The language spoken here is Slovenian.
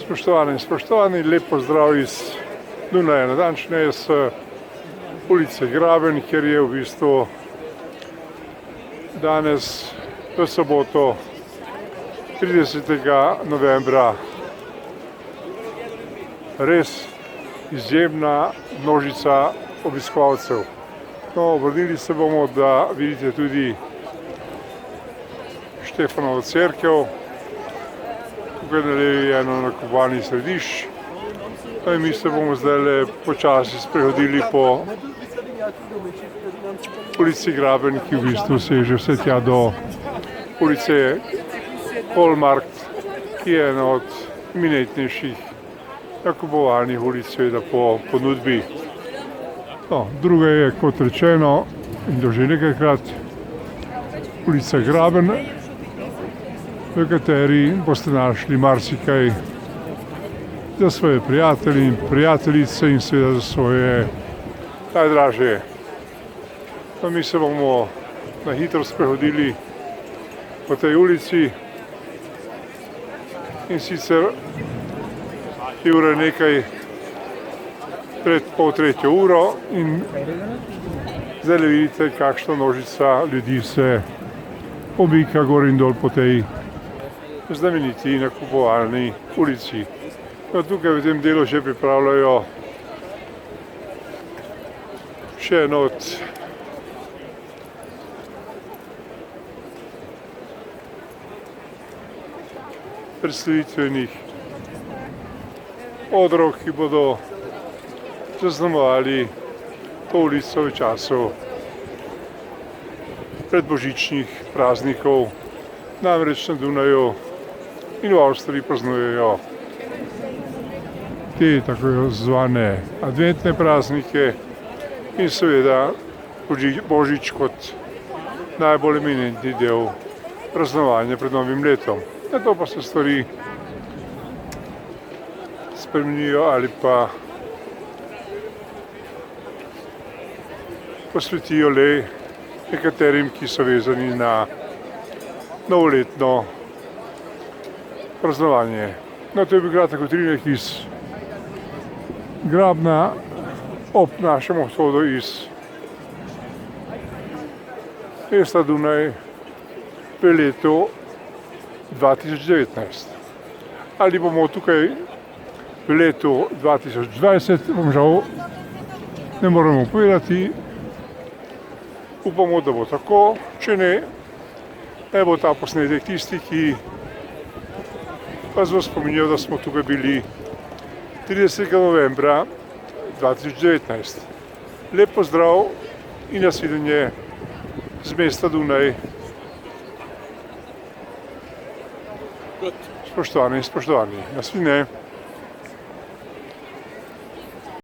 Spoštovane in spoštovani, lep pozdrav iz Dunaja, natančneje s ulice Graben, kjer je v bistvu danes v soboto 30. novembra res izjemna množica obiskovalcev. No, obrnili se bomo, da vidite tudi Štefanovo cerkev. Tukaj na levi je eno nakupovalnih središč. In mi se bomo zdaj počasi sprehodili po ulici Graben, ki v bistvu seže vse tja do ulice Kolmarkt, ki je ena od eminentnejših nakupovalnih ulic seveda po ponudbi. No, druga je, kot rečeno, in to že nekajkrat, ulica Graben, v kateri boste našli marsikaj za svoje prijatelje in prijateljice in seveda za svoje najdražje. No, mi se bomo na hitro sprehodili po tej ulici in sicer je ura nekaj pred pol tretjo uro in zdaj vidite, kakšna množica ljudi se pomika gor in dol po tej znameniti nakupovalni ulici. No, tukaj v tem delu že pripravljajo še eno od predstavitvenih odrov, ki bodo zaznamovali to ulico v času predbožičnih praznikov. Namreč na Dunaju in v Avstriji praznujejo te tako zvane adventne praznike in seveda Božič kot najbolj eminentni del praznovanja pred novim letom. Nato pa se stvari spremenijo ali pa posvetijo le nekaterim, ki so vezani na novoletno praznovanje. No, to je bil kratek utrinek iz Grabna ob našem odhodu iz mesta Dunaj v letu 2019. Ali bomo tukaj v letu 2020, vam žal ne moremo povedati. Upamo, da bo tako, če ne, naj bo ta posnetek tisti, ki vas bo spominjal, da smo tukaj bili 30. novembra 2019. Lep pozdrav in nasvidenje z mesta Dunaj. Spoštovane in spoštovani, nasvidenje.